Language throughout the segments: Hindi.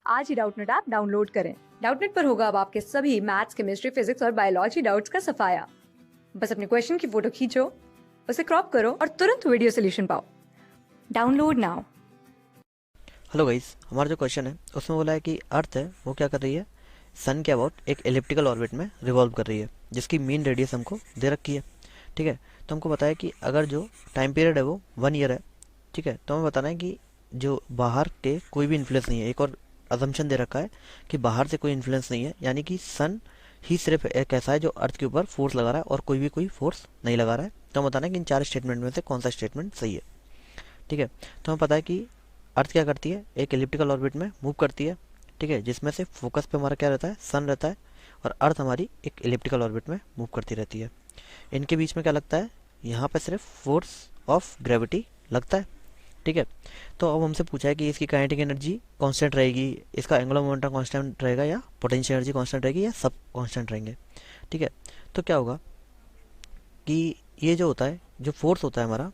आज ही डाउटनेट ऐप डाउनलोड करें। डाउटनेट पर होगा अब आपके सभी मैथ्स, केमिस्ट्री, फिजिक्स और बायोलॉजी डाउट्स का सफाया। बस अपने क्वेश्चन की फोटो खींचो, उसे क्रॉप करो और तुरंत वीडियो सोल्यूशन पाओ। Download now. हेलो गाइस, हमारा जो क्वेश्चन है उसमें बोला है कि अर्थ है वो क्या कर रही है, सन के अबाउट एक एलिप्टिकल ऑर्बिट में रिवॉल्व कर रही है, जिसकी मीन रेडियस हमको दे रखी है। ठीक है, तो हमको बताया कि अगर जो टाइम पीरियड है वो 1 ईयर है। ठीक है, तो हमें बताना है कि जो बाहर के कोई भी इन्फ्लुएंस नहीं है। एक और अजम्पशन दे रखा है कि बाहर से कोई इन्फ्लुएंस नहीं है, यानी कि सन ही सिर्फ एक ऐसा है जो अर्थ के ऊपर फोर्स लगा रहा है और कोई फोर्स नहीं लगा रहा है। तो हमें बताना है कि इन 4 स्टेटमेंट में से कौन सा स्टेटमेंट सही है। ठीक है, तो हमें पता है कि अर्थ क्या करती है, एक एलिप्टिकल ऑर्बिट में मूव करती है। ठीक है, जिसमें से फोकस पे हमारा क्या रहता है, सन रहता है, और अर्थ हमारी एक एलिप्टिकल ऑर्बिट में मूव करती रहती है। इनके बीच में क्या लगता है, यहाँ पे सिर्फ फोर्स ऑफ ग्रेविटी लगता है। ठीक है, तो अब हमसे पूछा है कि इसकी काइनेटिक एनर्जी कांस्टेंट रहेगी, इसका एंगुलर मोमेंटम कांस्टेंट रहेगा, या पोटेंशियल एनर्जी कांस्टेंट रहेगी, या सब कांस्टेंट रहेंगे। ठीक है, तो क्या होगा कि ये जो होता है, जो फोर्स होता है हमारा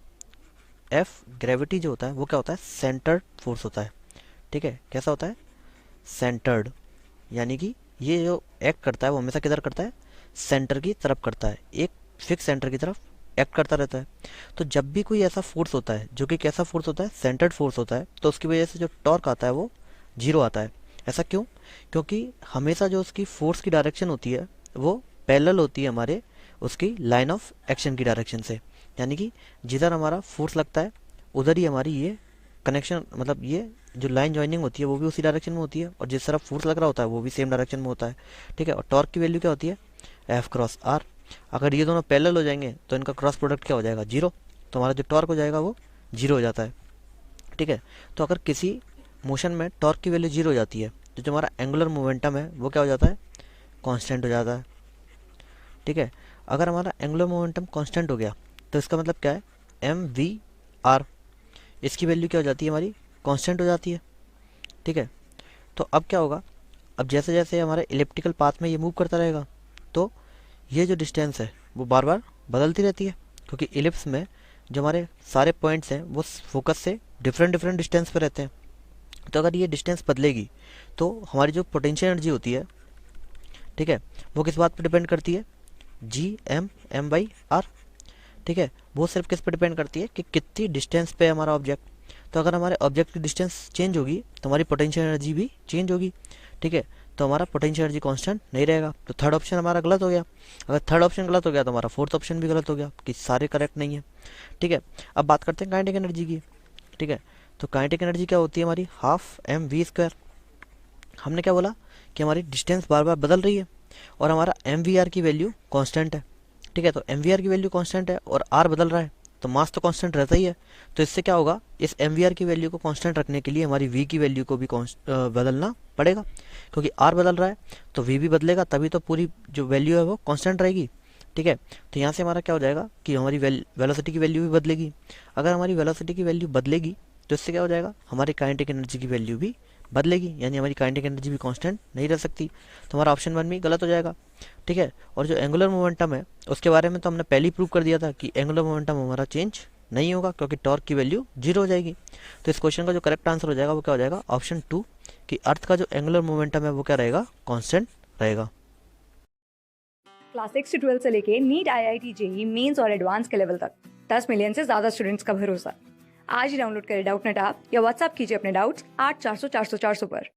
एफ ग्रेविटी, जो होता है वो क्या होता है, सेंटर्ड फोर्स होता है। ठीक है, कैसा होता है, सेंटर्ड, यानी कि ये जो एक्ट करता है वो हमेशा किधर करता है, सेंटर की तरफ करता है, एक फिक्स सेंटर की तरफ एक्ट करता रहता है। तो जब भी कोई ऐसा फोर्स होता है जो कि कैसा फोर्स होता है, सेंटर्ड फोर्स होता है, तो उसकी वजह से जो टॉर्क आता है वो जीरो आता है। ऐसा क्यों, क्योंकि हमेशा जो उसकी फोर्स की डायरेक्शन होती है वो पैरेलल होती है हमारे उसकी लाइन ऑफ एक्शन की डायरेक्शन से। यानी कि जिधर हमारा फोर्स लगता है उधर ही हमारी ये कनेक्शन, मतलब ये जो लाइन ज्वाइनिंग होती है वो भी उसी डायरेक्शन में होती है, और जिस तरफ फोर्स लग रहा होता है वो भी सेम डायरेक्शन में होता है। ठीक है, और टॉर्क की वैल्यू क्या होती है, एफ क्रॉस आर। अगर ये दोनों पैरेलल हो जाएंगे तो इनका क्रॉस प्रोडक्ट क्या हो जाएगा, जीरो। तो हमारा जो टॉर्क हो जाएगा वो जीरो हो जाता है। ठीक है, तो अगर किसी मोशन में टॉर्क की वैल्यू जीरो हो जाती है तो जो हमारा एंगुलर मोमेंटम है वो क्या हो जाता है, कांस्टेंट हो जाता है। ठीक है, अगर हमारा एंगुलर मोमेंटम कांस्टेंट हो गया तो इसका मतलब क्या है, एम वी आर, इसकी वैल्यू क्या हो जाती है, हमारी कांस्टेंट हो जाती है। ठीक है, तो अब क्या होगा, अब जैसे जैसे हमारे इलिप्टिकल पाथ में ये मूव करता रहेगा तो ये जो डिस्टेंस है वो बार बार बदलती रहती है, क्योंकि इलिप्स में जो हमारे सारे पॉइंट्स हैं वो फोकस से डिफरेंट डिफरेंट डिस्टेंस पे रहते हैं। तो अगर ये डिस्टेंस बदलेगी तो हमारी जो पोटेंशियल एनर्जी होती है, ठीक है, वो किस बात पर डिपेंड करती है, जी एम बाई आर। ठीक है, वो सिर्फ किस पे डिपेंड करती है कि कितनी डिस्टेंस पे है हमारा ऑब्जेक्ट। तो अगर हमारे ऑब्जेक्ट की डिस्टेंस चेंज होगी तो हमारी पोटेंशियल एनर्जी भी चेंज होगी। ठीक है, तो हमारा पोटेंशियल एनर्जी कांस्टेंट नहीं रहेगा। तो थर्ड ऑप्शन हमारा गलत हो गया। अगर थर्ड ऑप्शन गलत हो गया तो हमारा फोर्थ ऑप्शन भी गलत हो गया कि सारे करेक्ट नहीं है। ठीक है, अब बात करते हैं काइनेटिक एनर्जी की। ठीक है, तो काइनेटिक एनर्जी क्या होती है हमारी, हाफ एम वी स्क्वायर। हमने क्या बोला कि हमारी डिस्टेंस बार बार बदल रही है और हमारा एम वी आर की वैल्यू कांस्टेंट है। ठीक है, तो एम वी आर की वैल्यू कांस्टेंट है और आर बदल रहा है, तो मास तो कांस्टेंट रहता ही है। तो इससे क्या होगा, इस एम वी आर की वैल्यू को कांस्टेंट रखने के लिए हमारी वी की वैल्यू को भी बदलना पड़ेगा, क्योंकि आर बदल रहा है तो वी भी बदलेगा, तभी तो पूरी जो वैल्यू है वो कांस्टेंट रहेगी। ठीक है, तो यहाँ से हमारा क्या हो जाएगा कि हमारी वेलोसिटी की वैल्यू भी बदलेगी। अगर हमारी वेलोसिटी की वैल्यू बदलेगी तो इससे क्या हो जाएगा, हमारी काइनेटिक एनर्जी की वैल्यू भी बदलेगी, यानी हमारी काइनेटिक एनर्जी भी कांस्टेंट नहीं रह सकती। तो हमारा ऑप्शन 1 भी गलत हो जाएगा। ठीक है, और जो एंगुलर मोमेंटम है उसके बारे में तो हमने पहले ही प्रूव कर दिया था कि एंगुलर मोमेंटम हमारा चेंज नहीं होगा, क्योंकि टॉर्क की वैल्यू जीरो हो जाएगी। तो इस क्वेश्चन का जो करेक्ट आंसर हो जाएगा वो क्या हो जाएगा, ऑप्शन 2, कि अर्थ का जो एंगुलर मोमेंटम है वो क्या रहेगा, कांस्टेंट रहेगा। क्लास 6 से 12 से लेके नीट, IIT, JEE मेंस और एडवांस के लेवल तक 10 मिलियन से ज्यादा स्टूडेंट्स का भरोसा। आज ही डाउनलोड करें डाउटनेट ऐप या व्हाट्सएप कीजिए अपने डाउट्स 8400 400 400 पर।